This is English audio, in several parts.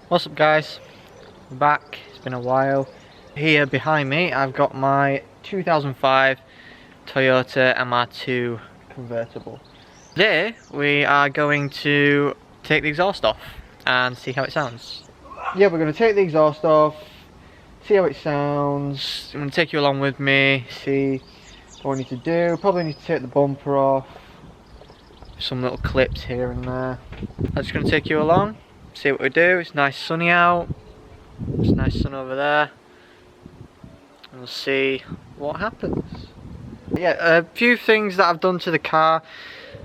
What's up guys, I'm back, it's been a while. Here behind me I've got my 2005 Toyota Mr2 convertible. Today we are going to take the exhaust off and see how it sounds. Yeah, we're going to take the exhaust off, see how it sounds. I'm going to take you along with me, see what we need to do. Probably need to take the bumper off, some little clips here and there. I'm just going to take you along. See what we do. It's nice sunny out. It's nice sun over there. And we'll see what happens. Yeah, a few things that I've done to the car.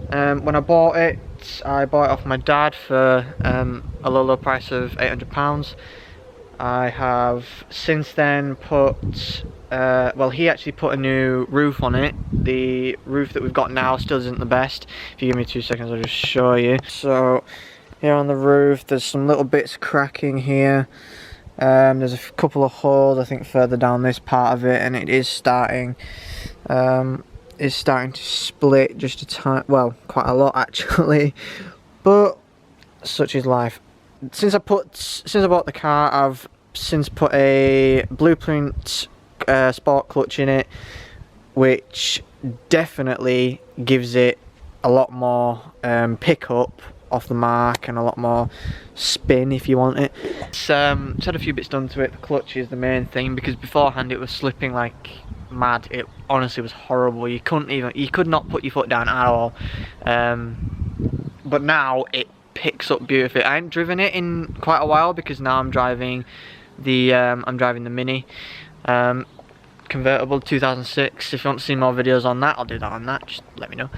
When I bought it off my dad for a low price of £800. I have since then put, well, he actually put a new roof on it. The roof that we've got now still isn't the best. If you give me 2 seconds, I'll just show you. So here on the roof, there's some little bits cracking here. There's a couple of holes, I think, further down this part of it, and it is starting to split just a tiny, well, quite a lot actually. But such is life. Since I bought the car, I've since put a Blueprint sport clutch in it, which definitely gives it a lot more pickup off the mark and a lot more spin if you want it. It's had a few bits done to it. The clutch is the main thing, because beforehand it was slipping like mad. It honestly was horrible. You could not put your foot down at all. But now it picks up beautifully. I haven't driven it in quite a while because now I'm driving the Mini convertible 2006. If you want to see more videos on that, I'll do that on that. Just let me know.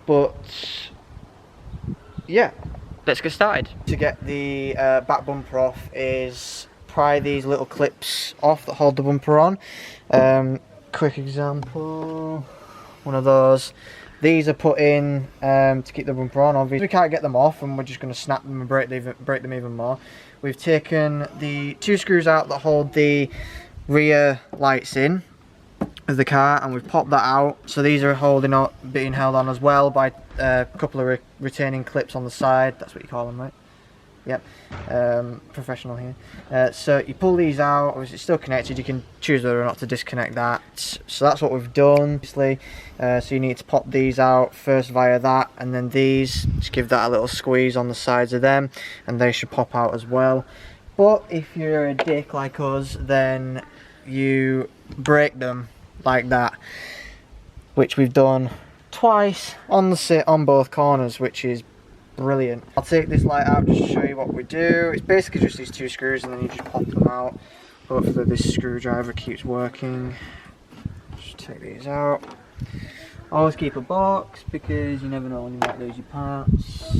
But yeah, let's get started. To get the back bumper off is pry these little clips off that hold the bumper on. Quick example, one of those. These are put in to keep the bumper on. Obviously we can't get them off, and we're just going to snap them and break them even more. We've taken the 2 screws out that hold the rear lights in of the car, and we've popped that out. So these are being held on as well by a couple of retaining clips on the side. That's what you call them, right? Yep. Professional here. So you pull these out. Obviously it's still connected. You can choose whether or not to disconnect that. So that's what we've done, obviously. So you need to pop these out first via that, and then these, just give that a little squeeze on the sides of them, and they should pop out as well. But if you're a dick like us, then you break them like that, which we've done twice on both corners, which is brilliant. I'll take this light out just to show you what we do. It's basically just these 2 screws, and then you just pop them out. Hopefully this screwdriver keeps working. Just take these out. Always keep a box, because you never know when you might lose your parts,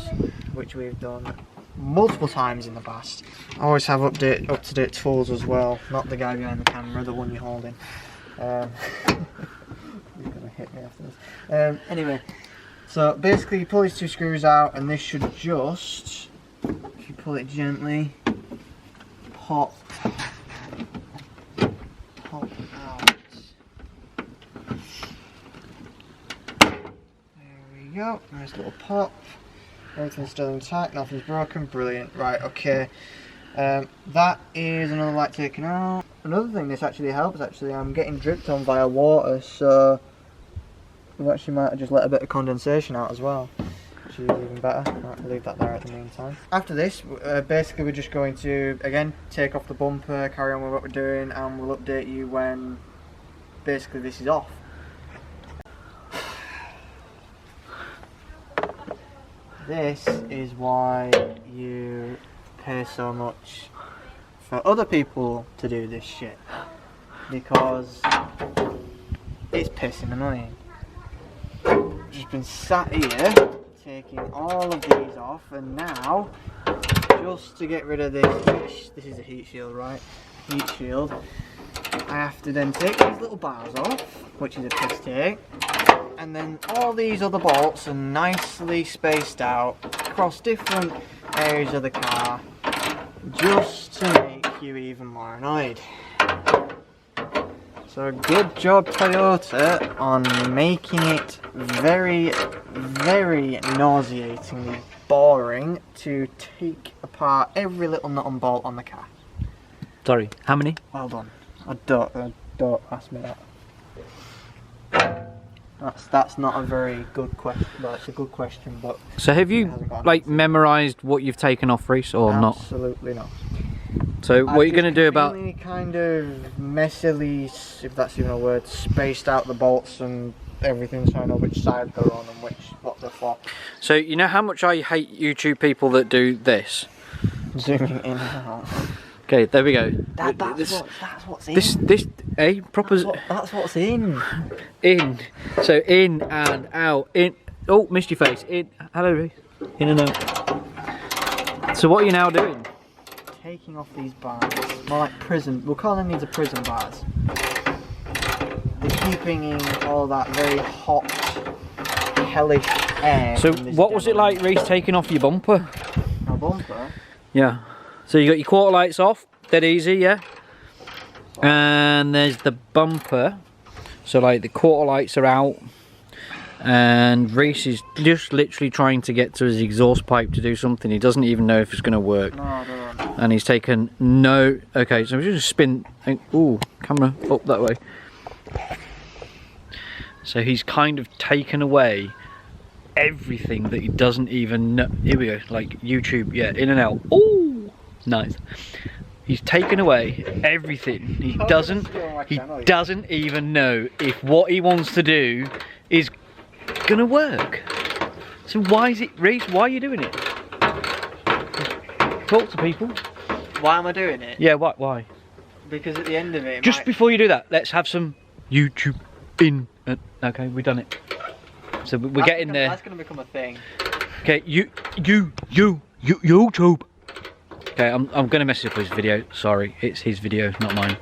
which we've done multiple times in the past. I always have up-to-date tools as well, not the guy behind the camera, the one you're holding. He's gonna hit me after this. Anyway, so basically you pull these 2 screws out, and this should just, if you pull it gently, pop out. There we go, nice little pop. Everything's still intact, nothing's broken, brilliant. Right, okay. That is another light taken out. Another thing this actually helps, I'm getting dripped on via water, so we actually might have just let a bit of condensation out as well, which is even better. Right, we'll leave that there at the meantime. After this, basically we're just going to, again, take off the bumper, carry on with what we're doing, and we'll update you when basically this is off. This is why you pay so much for other people to do this shit, because it's pissing annoying. Just been sat here taking all of these off, and now just to get rid of this is a heat shield, right? Heat shield. I have to then take these little bars off, which is a piss take. And then all these other bolts are nicely spaced out across different areas of the car, just to make you even more annoyed. So good job Toyota on making it very, very nauseatingly boring to take apart every little nut and bolt on the car. Sorry, how many? Well done. Don't ask me that. That's not a very good question. Well, it's a good question, but... So have you, like, memorised what you've taken off, Reese, or not? Absolutely not. So what are you going to do about... really kind of messily, if that's even a word, spaced out the bolts and everything, so I know which side they're on and what they're for. So you know how much I hate YouTube people that do this? Zooming in and out. Okay, there we go. That's what's in. That's what's in. In. So in and out. In. Oh, missed your face. In. Hello, Reese. In and out. So what are you now doing? Taking off these bars. More like prison. We're calling these prison bars. They're keeping in all that very hot, hellish air. So what was it like, Reese, taking off your bumper? My bumper? Yeah. So you got your quarter lights off, dead easy, yeah? And there's the bumper. So like the quarter lights are out. And Reese is just literally trying to get to his exhaust pipe to do something. He doesn't even know if it's going to work. No, I don't. And he's taken no... Okay, so I'm just spin... Ooh, camera up that way. So he's kind of taken away everything that he doesn't even know. Here we go, like YouTube, yeah, in and out. Ooh, nice. He's taken away everything. He doesn't even know if what he wants to do is gonna work. So why is it, Reese, why are you doing it? Talk to people. Why am I doing it? Yeah, why? Because at the end of it, just before you do that, let's have some YouTube in. Okay, we've done it. So we're getting there. That's gonna become a thing. Okay, YouTube. Okay, I'm gonna mess up his video. Sorry, it's his video, not mine.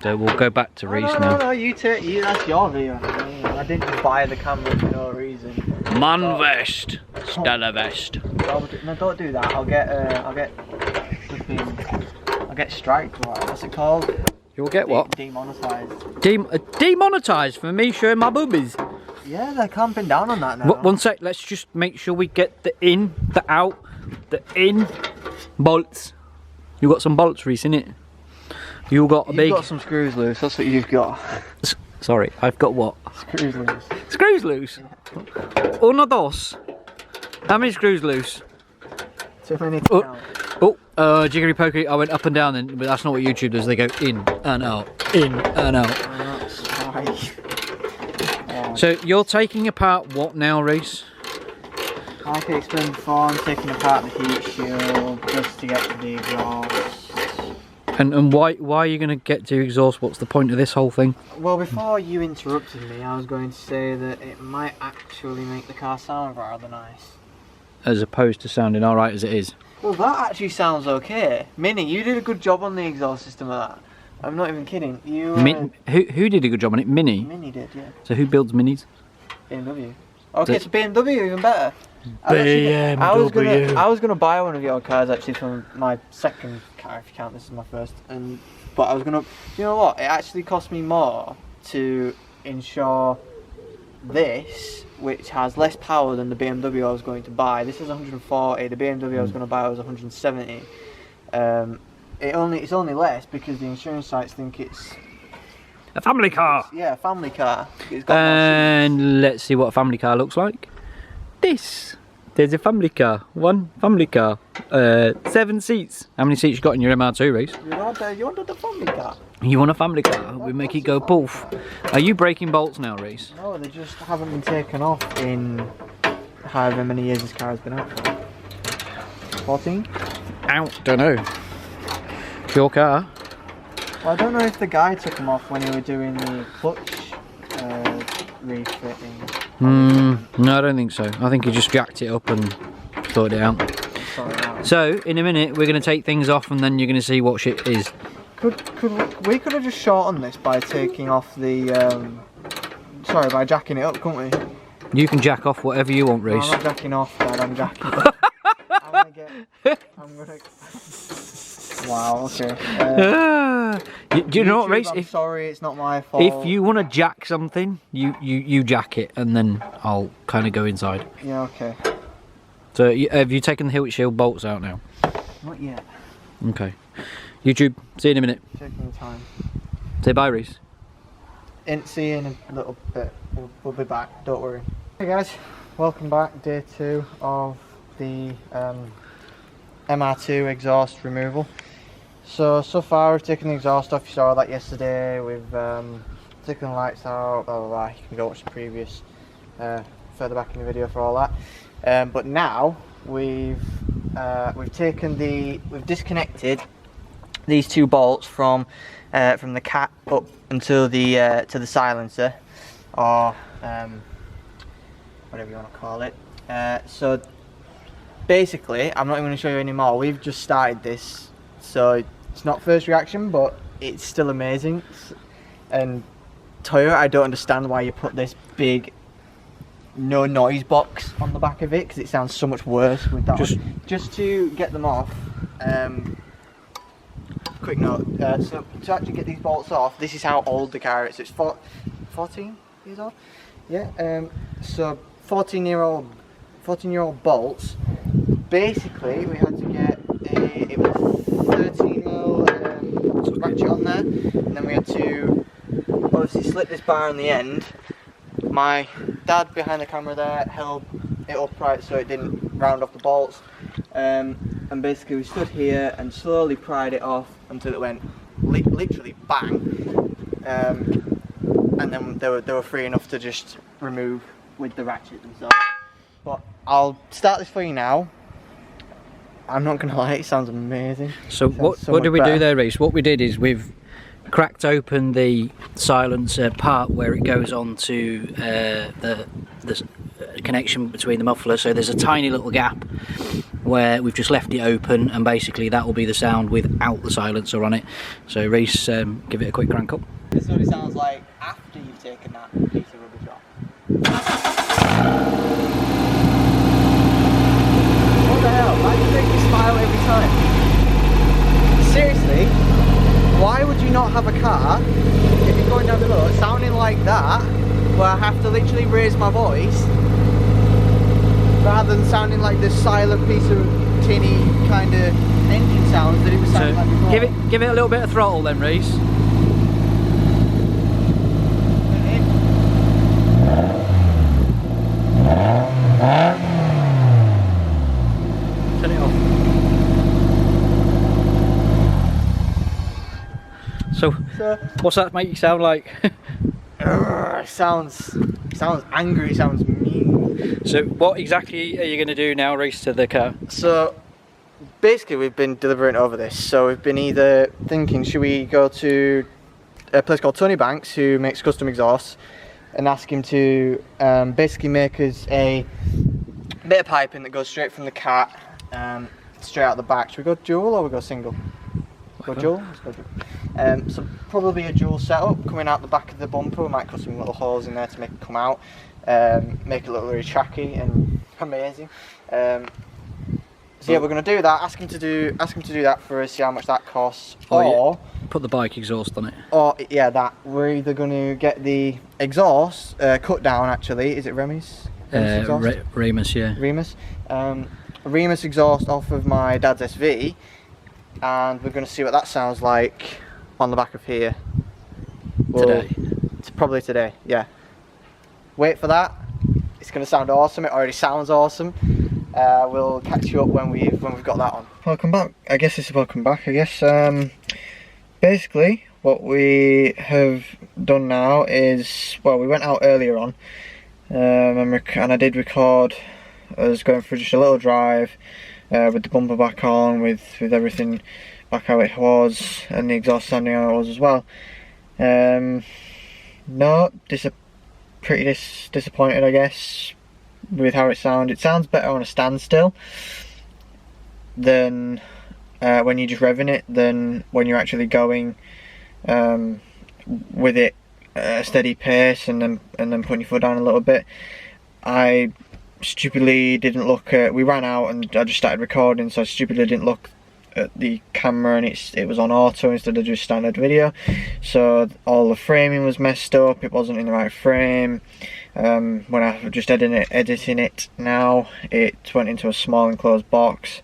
So we'll go back to Reese now. No, that's your video. I didn't just buy the camera for no reason. Man vest, Stella vest. No, don't do that. I'll get striked. What's it called? You'll get what? Demonetized. Demonetized for me showing my boobies. Yeah, they're clamping down on that now. One sec, let's just make sure we get the in, the out, the in bolts. You got some bolts, Reese, innit? You got a big... You've got some screws loose, that's what you've got. Sorry, I've got what? Screws loose. Screws loose? Yeah. Uno, dos. How many screws loose? Too many to count. Jiggery pokery, I went up and down then, but that's not what YouTube does. They go in and out, in and out. Oh, that's right. So you're taking apart what now, Reese? Like I explained before, I'm taking apart the heat shield just to get to the exhaust. And why are you going to get to exhaust? What's the point of this whole thing? Well, before you interrupted me, I was going to say that it might actually make the car sound rather nice. As opposed to sounding alright as it is? Well, that actually sounds okay. Minnie, you did a good job on the exhaust system of that. I'm not even kidding. You. Who did a good job on it? Minnie? Minnie did, yeah. So who builds Minis? BMW. Okay, so BMW even better. BMW. I was gonna buy one of your cars actually from my second car, if you count this as my first. But I was gonna, you know what? It actually cost me more to insure this, which has less power than the BMW I was going to buy. This is 140. The BMW I was going to buy was 170. It's only less because the insurance sites think it's a family car. Yeah, a family car. It's got and let's see what a family car looks like. There's a family car. One family car. 7 seats. How many seats you got in your MR2 race? You wanted the family car? You want a family car? We make it go poof. Are you breaking bolts now, Reese? No, they just haven't been taken off in however many years this car has been out for. 14? Out, don't know. Your car. Well, I don't know if the guy took them off when he were doing the clutch refitting. No, I don't think so. I think he just jacked it up and sorted it out. So, in a minute, we're going to take things off and then you're going to see what shit is. We could have just shortened this by taking off the, by jacking it up, couldn't we? You can jack off whatever you want, Reese. No, I'm not jacking off, Dad, I'm jacking. Wow, okay. Do you know what, Reese? I'm sorry, it's not my fault. If you want to jack something, you jack it and then I'll kind of go inside. Yeah, okay. So have you taken the hilt shield bolts out now? Not yet. Okay. YouTube, see you in a minute. Taking time. Say bye, Reese. See you in a little bit. We'll be back, don't worry. Hey guys, welcome back. Day 2 of the MR2 exhaust removal. So far we've taken the exhaust off. You saw that yesterday. We've taken the lights out, blah blah blah. You can go watch the previous further back in the video for all that. But now we've disconnected these 2 bolts from the cap up until the to the silencer, or whatever you want to call it. So basically, I'm not even going to show you anymore. We've just started this, so it's not first reaction, but it's still amazing. And Toyota, I don't understand why you put this big no noise box on the back of it, because it sounds so much worse with that one. Just to get them off, quick note, so to actually get these bolts off, this is how old the car is. So it's 14 years old? Yeah, so 14-year-old bolts. Basically, we had to get it was 13mm ratchet on there, and then we had to obviously slip this bar on the end. My dad behind the camera there held it upright so it didn't round off the bolts, and basically we stood here and slowly pried it off until it went literally bang, and then they were free enough to just remove with the ratchet themselves. But I'll start this for you now. I'm not gonna lie, it sounds amazing. So what did we do there, Reese? What we did is we've cracked open the silencer part where it goes on to the connection between the muffler. So there's a tiny little gap where we've just left it open, and basically that will be the sound without the silencer on it. So Reese, give it a quick crank up. This is what it sounds like after you've taken that piece of rubbish off. What the hell? Why do you make me smile every time? Seriously, why would you not have a car, if you're going down the road, sounding like that, where I have to literally raise my voice, rather than sounding like this silent piece of tinny kind of engine sounds that it was sounding like before? Give it a little bit of throttle then, Reese. Turn it off. So what's that make you sound like? It sounds angry, it sounds mean. So what exactly are you going to do now, Reese, to the car? So basically we've been deliberating over this. So we've been either thinking, should we go to a place called Tony Banks, who makes custom exhausts, and ask him to basically make us a bit of piping that goes straight from the cat straight out the back. Should we go dual or we go single? Go dual? Let's go dual. So probably a dual setup coming out the back of the bumper. We might cut some little holes in there to make it come out, make it look really tracky and amazing. So yeah, we're going to do that. Ask him to do that for us. See how much that costs. Or put the bike exhaust on it. Or yeah, that we're either going to get the exhaust cut down. Actually, is it Remus? Remus, yeah. Remus. Remus exhaust off of my dad's SV. And we're going to see what that sounds like on the back of here. Today? Probably today, yeah. Wait for that. It's going to sound awesome. It already sounds awesome. We'll catch you up when we've got that on. Welcome back. I guess it's welcome back, I guess. Basically, what we have done now is, well, we went out earlier on, and I did record us going for just a little drive, with the bumper back on, with everything back how it was, and the exhaust sounding how it was as well. No, pretty disappointed, I guess, with how it sounds. It sounds better on a standstill than when you're just revving it, than when you're actually going with it at a steady pace and then putting your foot down a little bit. I stupidly didn't look at, we ran out and I just started recording, so I stupidly didn't look at the camera, and it was on auto instead of just standard video, so all the framing was messed up. It wasn't in the right frame. When I was just editing it now, it went into a small enclosed box.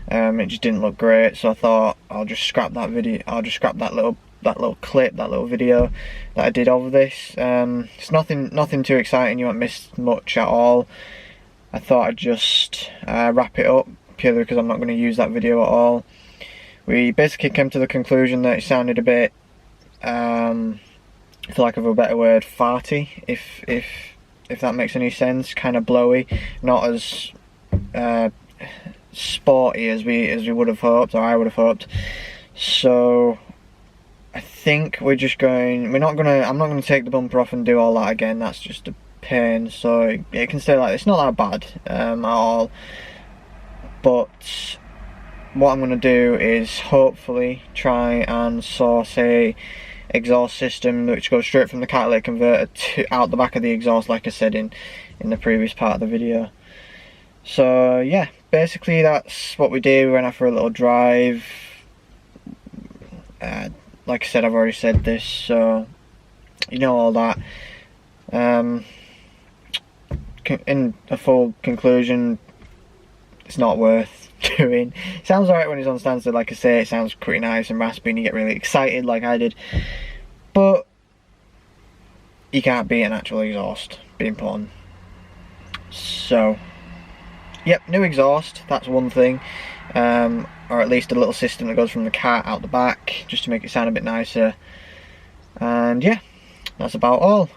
It just didn't look great, so I thought I'll just scrap that video. I'll just scrap that little clip, that little video that I did of this. It's nothing too exciting. You won't miss much at all. I thought I'd just wrap it up purely because I'm not going to use that video at all. We basically came to the conclusion that it sounded a bit, for lack of a better word, farty, if that makes any sense. Kind of blowy, not as sporty as we would have hoped, or I would have hoped. So I think I'm not gonna take the bumper off and do all that again. That's just a pain. So it can stay like this. It's not that bad at all. But what I'm gonna do is hopefully try and source a exhaust system which goes straight from the catalytic converter out the back of the exhaust, like I said in the previous part of the video. So yeah, basically that's what we did. We went out for a little drive. Like I said, I've already said this, so you know all that. In a full conclusion, it's not worth doing. It sounds alright when it's on standstill, like I say. It sounds pretty nice and raspy and you get really excited like I did, but you can't beat an actual exhaust being put on. So yep, new exhaust, that's one thing. Or at least a little system that goes from the car out the back, just to make it sound a bit nicer. And yeah, that's about all.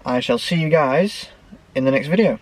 I shall see you guys in the next video.